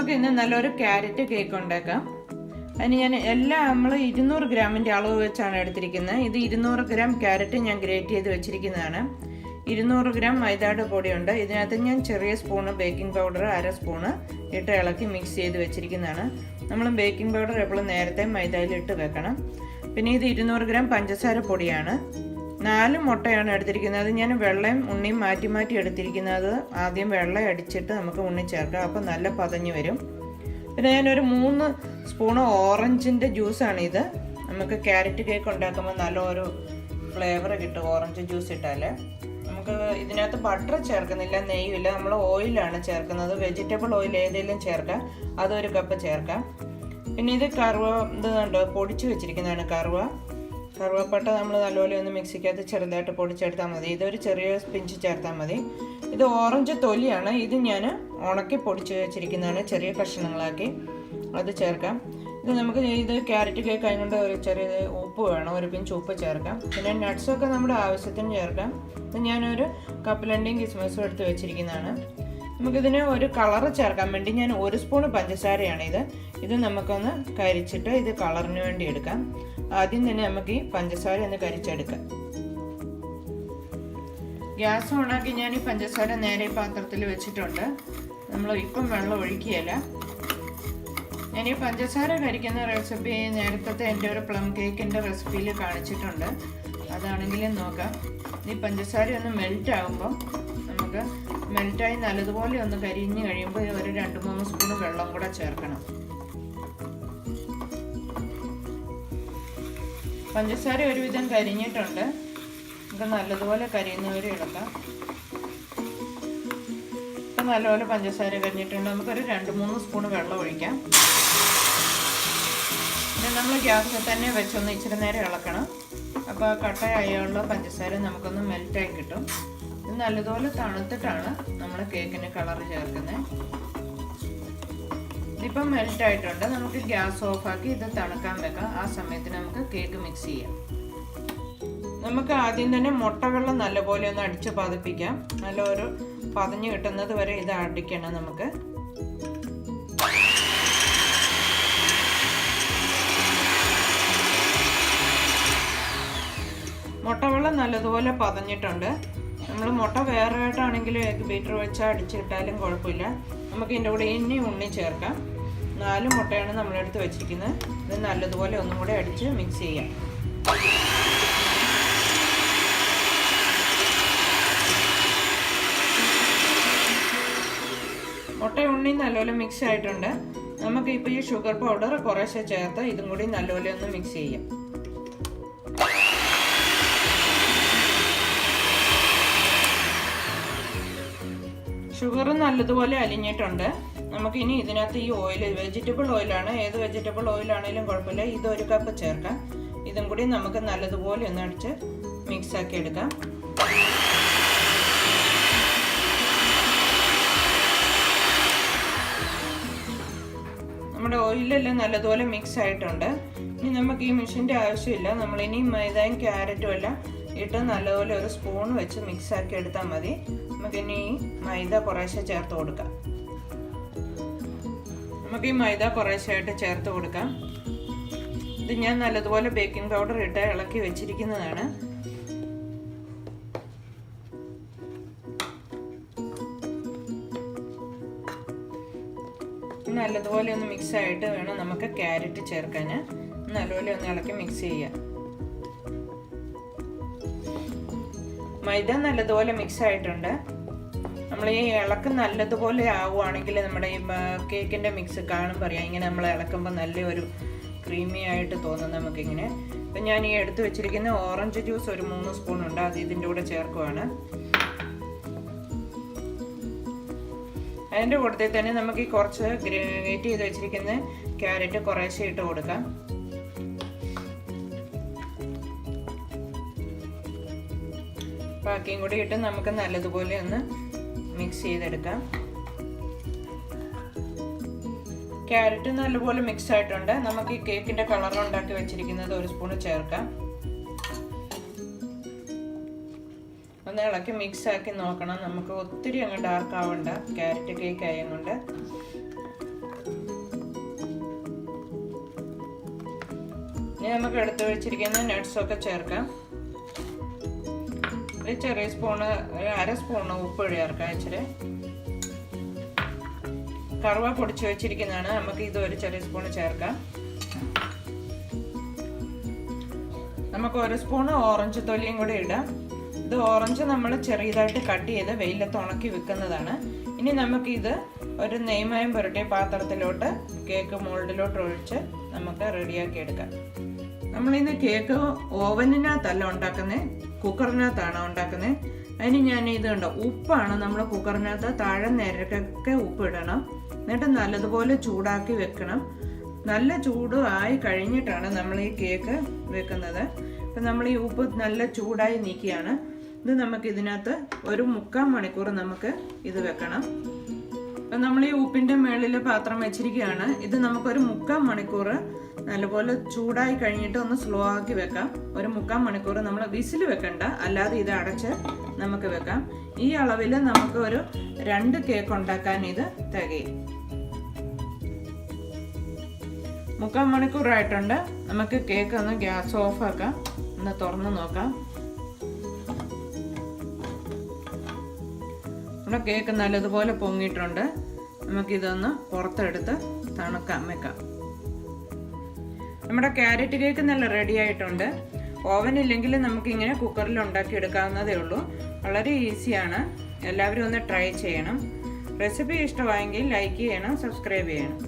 നമുക്ക് ഇന്ന് നല്ലൊരു ക്യാരറ്റ് കേക്ക് ഉണ്ടാക്കാം. അതിന് ഞാൻ നമ്മൾ 200 ഗ്രാമിൻ്റെ അളവ് വെച്ചാണ് എടുത്തിരിക്കുന്നത്. ഇത് 200 ഗ്രാം ക്യാരറ്റ് ഞാൻ ഗ്രേറ്റ് ചെയ്ത് വെച്ചിരിക്കുന്നതാണ്. 200 ഗ്രാം മൈദയുടെ പൊടിയുണ്ട്. ഇതിനകത്ത് ഞാൻ ചെറിയ സ്പൂണ് ബേക്കിംഗ് പൗഡർ 1/2 സ്പൂണ് ഇട്ട് ഇളക്കി മിക്സ് ചെയ്ത് വെച്ചിരിക്കുന്നതാണ്. നമ്മൾ ബേക്കിംഗ് പൗഡർ എപ്പോഴും നേരത്തെ മൈദയിൽ ഇട്ട് വെക്കണം. പിന്നെ ഇത് 200 ഗ്രാം പഞ്ചസാര പൊടിയാണ്. 4 മുട്ടയാണ് എടുത്തിരിക്കുന്നത്. അത് ഞാൻ വെള്ളയും ഉണ്ണിയും മാറ്റി മാറ്റി എടുത്തിരിക്കുന്നത്. ആദ്യം വെള്ളം അടിച്ചിട്ട് നമുക്ക് ഉണ്ണി ചേർക്കാം, അപ്പോൾ നല്ല പതഞ്ഞ് വരും. പിന്നെ ഞാനൊരു 3 സ്പൂണ് ഓറഞ്ചിൻ്റെ ജ്യൂസാണിത്. നമുക്ക് ക്യാരറ്റ് കേക്ക് ഉണ്ടാക്കുമ്പോൾ നല്ലൊരു ഫ്ലേവർ കിട്ടും ഓറഞ്ച് ജ്യൂസ് ഇട്ടാൽ. നമുക്ക് ഇതിനകത്ത് ബട്ടർ ചേർക്കുന്നില്ല, നെയ്യുമില്ല, നമ്മൾ ഓയിലാണ് ചേർക്കുന്നത്. വെജിറ്റബിൾ ഓയിൽ ഏതെങ്കിലും ചേർക്കാം, അതൊരു കപ്പ് ചേർക്കാം. പിന്നെ ഇത് ഇതുണ്ട് പൊടിച്ച് വെച്ചിരിക്കുന്നതാണ് കറുവപ്പട്ട. നമ്മൾ നല്ലപോലെ ഒന്ന് മിക്സിക്കകത്ത് ചെറുതായിട്ട് പൊടിച്ചെടുത്താൽ മതി. ഇതൊരു ചെറിയ പിഞ്ച് ചേർത്താൽ മതി. ഇത് ഓറഞ്ച് തൊലിയാണ്. ഇത് ഞാൻ ഉണക്കി പൊടിച്ച് വെച്ചിരിക്കുന്നതാണ്, ചെറിയ കഷ്ണങ്ങളാക്കി. അത് ചേർക്കാം. ഇത് ക്യാരറ്റ് കേക്ക് ആയതുകൊണ്ട് ഒരു ചെറിയ ഉപ്പ് വേണം, ഒരു പിഞ്ച് ഉപ്പ് ചേർക്കാം. പിന്നെ നട്ട്സൊക്കെ നമ്മുടെ ആവശ്യത്തിന് ചേർക്കാം. ഇത് ഞാനൊരു കപ്പലണ്ടിയും കിസ്മസും എടുത്ത് വെച്ചിരിക്കുന്നതാണ്. നമുക്കിതിന് ഒരു കളറ് ചേർക്കാൻ വേണ്ടി ഞാൻ 1 സ്പൂൺ പഞ്ചസാരയാണ് ഇത് നമുക്കൊന്ന് കരിച്ചിട്ട് ഇത് കളറിന് വേണ്ടി എടുക്കാം. ആദ്യം തന്നെ നമുക്ക് ഈ പഞ്ചസാര ഒന്ന് കരിച്ചെടുക്കാം. ഗ്യാസ് ഓണാക്കി ഞാൻ ഈ പഞ്ചസാര നേരെ പാത്രത്തിൽ വെച്ചിട്ടുണ്ട്. നമ്മൾ ഇപ്പം വെള്ളം ഒഴിക്കുകയില്ല. ഞാൻ ഈ പഞ്ചസാര കരിക്കുന്ന റെസിപ്പി നേരത്തെ എൻ്റെ ഒരു പ്ലം കേക്കിൻ്റെ റെസിപ്പിയിൽ കാണിച്ചിട്ടുണ്ട്. അതാണെങ്കിലും നോക്കാം. ഈ പഞ്ചസാര ഒന്ന് മെൽറ്റ് ആകുമ്പോൾ നമുക്ക് മെൽറ്റായി നല്ലതുപോലെ ഒന്ന് കരിഞ്ഞ് കഴിയുമ്പോൾ ഒരു 2-3 സ്പൂൺ വെള്ളം കൂടെ ചേർക്കണം. പഞ്ചസാര ഒരുവിധം കരിഞ്ഞിട്ടുണ്ട്. നമുക്ക് നല്ലതുപോലെ കരിയുന്നവരെ എടുക്കാം. ഇപ്പം നല്ലപോലെ പഞ്ചസാര കരിഞ്ഞിട്ടുണ്ട്. നമുക്കൊരു 2-3 സ്പൂൺ വെള്ളം ഒഴിക്കാം. പിന്നെ നമ്മൾ ഗ്യാസിൽ തന്നെ വെച്ചൊന്ന് ഇച്ചിരി നേരം ഇളക്കണം. അപ്പോൾ കട്ടയായുള്ള പഞ്ചസാര നമുക്കൊന്ന് മെൽറ്റായി കിട്ടും. ഇത് നല്ലതുപോലെ തണുത്തിട്ടാണ് നമ്മൾ കേക്കിന് കളർ ചേർക്കുന്നത്. ഇതിപ്പം മെൽറ്റ് ആയിട്ടുണ്ട്. നമുക്ക് ഗ്യാസ് ഓഫാക്കി ഇത് തണുക്കാൻ വെക്കാം. ആ സമയത്തിന് നമുക്ക് കേക്ക് മിക്സ് ചെയ്യാം. നമുക്ക് ആദ്യം തന്നെ മുട്ടവെള്ളം നല്ലപോലെ ഒന്ന് അടിച്ച് പതിപ്പിക്കാം. നല്ലൊരു പതഞ്ഞ് കിട്ടുന്നത് വരെ ഇത് അടിക്കണം. നമുക്ക് മുട്ടവെള്ളം നല്ലതുപോലെ പതഞ്ഞിട്ടുണ്ട്. നമ്മൾ മുട്ട വേറെ ആയിട്ടാണെങ്കിലും എഗ് ബീറ്റർ വെച്ച് അടിച്ചിട്ടാലും കുഴപ്പമില്ല. നമുക്ക് ഇതിൻ്റെ കൂടെ ഇനി ഉണ്ണി ചേർക്കാം. 4 മുട്ടയാണ് നമ്മളെടുത്ത് വെച്ചിരിക്കുന്നത്. ഇത് നല്ലതുപോലെ ഒന്നും കൂടെ അടിച്ച് മിക്സ് ചെയ്യാം. മുട്ട ഉണ്ണി നല്ലപോലെ മിക്സ് ആയിട്ടുണ്ട്. നമുക്കിപ്പോൾ ഈ ഷുഗർ പൗഡർ കുറേശ്ശെ ചേർത്ത് ഇതും കൂടി നല്ലപോലെ ഒന്ന് മിക്സ് ചെയ്യാം. ഷുഗർ നല്ലതുപോലെ അലിഞ്ഞിട്ടുണ്ട്. നമുക്കിനി ഇതിനകത്ത് ഈ ഓയിൽ, വെജിറ്റബിൾ ഓയിലാണ്, ഏത് വെജിറ്റബിൾ ഓയിലാണെങ്കിലും കുഴപ്പമില്ല, ഇത് 1 കപ്പ് ചേർക്കാം. ഇതും കൂടി നമുക്ക് നല്ലതുപോലെ ഒന്ന് അടിച്ച് മിക്സ് ആക്കി എടുക്കാം. നമ്മുടെ ഓയിലെല്ലാം നല്ലതുപോലെ മിക്സ് ആയിട്ടുണ്ട്. ഇനി നമുക്ക് ഈ മെഷീൻ്റെ ആവശ്യമില്ല. നമ്മളിനി മൈദയും ക്യാരറ്റും എല്ലാം ഇട്ട് നല്ലപോലെ ഒരു സ്പൂൺ വെച്ച് മിക്സ് ആക്കി എടുത്താൽ മതി. നമുക്കിനി ഈ മൈദ കുറേശ്ശെ ചേർത്ത് കൊടുക്കാം. നമുക്ക് ഈ മൈദ കുറേശ്ശായിട്ട് ചേർത്ത് കൊടുക്കാം. ഇത് ഞാൻ നല്ലതുപോലെ ബേക്കിംഗ് പൗഡർ ഇട്ട് ഇളക്കി വെച്ചിരിക്കുന്നതാണ്. നല്ലതുപോലെ ഒന്ന് മിക്സ് ആയിട്ട് വേണം നമുക്ക് ക്യാരറ്റ് ചേർക്കാൻ. നല്ലപോലെ ഒന്ന് ഇളക്കി മിക്സ് ചെയ്യാം. മൈദ നല്ലതുപോലെ മിക്സ് ആയിട്ടുണ്ട്. നമ്മൾ ഈ ഇളക്ക് നല്ലതുപോലെ ആവുകയാണെങ്കിൽ നമ്മുടെ ഈ കേക്കിൻ്റെ മിക്സ് കാണുമ്പോൾ അറിയാം, ഇങ്ങനെ നമ്മൾ ഇളക്കുമ്പോൾ നല്ലൊരു ക്രീമി ആയിട്ട് തോന്നും നമുക്കിങ്ങനെ. അപ്പം ഞാൻ ഈ എടുത്ത് വെച്ചിരിക്കുന്ന ഓറഞ്ച് ജ്യൂസ് ഒരു 3 സ്പൂൺ ഉണ്ട്. അത് ഇതിൻ്റെ കൂടെ ചേർക്കുവാണ്. അതിൻ്റെ കൂട്ടത്തിൽ തന്നെ നമുക്ക് ഈ കുറച്ച് ഗ്രേറ്റ് ചെയ്ത് വെച്ചിരിക്കുന്ന ക്യാരറ്റ് കുറേശ്ശെ ഇട്ട് കൊടുക്കാം. ബാക്കിയും കൂടി ഇട്ട് നമുക്ക് നല്ലതുപോലെ ഒന്ന് മിക്സ് ചെയ്തെടുക്കാം. ക്യാരറ്റ് നല്ലപോലെ മിക്സ് ആയിട്ടുണ്ട്. നമുക്ക് ഈ കേക്കിൻ്റെ കളർ ഉണ്ടാക്കി വെച്ചിരിക്കുന്നത് 1 സ്പൂൺ ചേർക്കാം. ഒന്ന് ഇളക്കി മിക്സ് ആക്കി നോക്കണം. നമുക്ക് ഒത്തിരി അങ്ങ് ഡാർക്ക് ആവണ്ട, ക്യാരറ്റ് കേക്ക് ആയതുകൊണ്ട്. ഇനി നമുക്ക് എടുത്ത് വെച്ചിരിക്കുന്ന നട്ട്സൊക്കെ ചേർക്കാം. ഒരു ചെറിയ സ്പൂണ്, അര സ്പൂണ് ഉപ്പ് ചേർക്കാം. ഇച്ചിരി കറുവ പൊടിച്ച് വെച്ചിരിക്കുന്നതാണ്, നമുക്ക് ഇത് ഒരു ചെറിയ സ്പൂണ് ചേർക്കാം. നമുക്ക് ഒരു സ്പൂണ് ഓറഞ്ച് തൊലിയും കൂടെ ഇടാം. ഇത് ഓറഞ്ച് നമ്മൾ ചെറിയതായിട്ട് കട്ട് ചെയ്ത് വെയിലത്ത് ഉണക്കി വെക്കുന്നതാണ്. ഇനി നമുക്കിത് ഒരു നെയ്മയം പുരട്ടിയ പാത്രത്തിലോട്ട് കേക്ക് മോൾഡിലോട്ട് ഒഴിച്ച് നമുക്ക് റെഡിയാക്കി എടുക്കാം. നമ്മളിന്ന് കേക്ക് ഓവനിനകത്തല്ല ഉണ്ടാക്കുന്നത്, കുക്കറിനകത്താണ് ഉണ്ടാക്കുന്നത്. അതിന് ഞാൻ ഇത് കണ്ടോ, ഉപ്പാണ് നമ്മൾ കുക്കറിനകത്ത് താഴെ നിരക്കൊക്കെ ഉപ്പ് ഇടണം. എന്നിട്ട് നല്ലതുപോലെ ചൂടാക്കി വെക്കണം. നല്ല ചൂട് ആയി കഴിഞ്ഞിട്ടാണ് നമ്മൾ ഈ കേക്ക് വെക്കുന്നത്. അപ്പം നമ്മൾ ഈ ഉപ്പ് നല്ല ചൂടായി നീക്കിയാണ്. ഇത് നമുക്ക് ഇതിനകത്ത് ഒരു 3/4 മണിക്കൂർ നമുക്ക് ഇത് വെക്കണം. അപ്പം നമ്മൾ ഈ ഉപ്പിൻ്റെ മേളിൽ പാത്രം വെച്ചിരിക്കുകയാണ്. ഇത് നമുക്കൊരു 3/4 മണിക്കൂർ നല്ലപോലെ ചൂടായി കഴിഞ്ഞിട്ട് ഒന്ന് സ്ലോ ആക്കി വെക്കാം. ഒരു 3/4 മണിക്കൂർ നമ്മൾ വിസിൽ വെക്കണ്ട, അല്ലാതെ ഇത് അടച്ച് നമുക്ക് വെക്കാം. ഈ അളവിൽ നമുക്ക് ഒരു 2 കേക്ക് ഉണ്ടാക്കാൻ ഇത് തികയും. 3/4 മണിക്കൂറായിട്ടുണ്ട്. നമുക്ക് കേക്ക് ഒന്ന് ഗ്യാസ് ഓഫ് ആക്കാം. ഒന്ന് തുറന്ന് നോക്കാം. നമ്മുടെ കേക്ക് നല്ലതുപോലെ പൊങ്ങിയിട്ടുണ്ട്. നമുക്കിതൊന്ന് പുറത്തെടുത്ത് തണുക്കാൻ വെക്കാം. നമ്മുടെ ക്യാരറ്റ് കേക്ക് നല്ല റെഡി ആയിട്ടുണ്ട്. ഓവൻ ഇല്ലെങ്കിൽ നമുക്കിങ്ങനെ കുക്കറിൽ ഉണ്ടാക്കി എടുക്കാവുന്നതേ ഉള്ളൂ. വളരെ ഈസിയാണ്. എല്ലാവരും ഒന്ന് ട്രൈ ചെയ്യണം. റെസിപ്പി ഇഷ്ടമായെങ്കിൽ ലൈക്ക് ചെയ്യണം, സബ്സ്ക്രൈബ് ചെയ്യണം.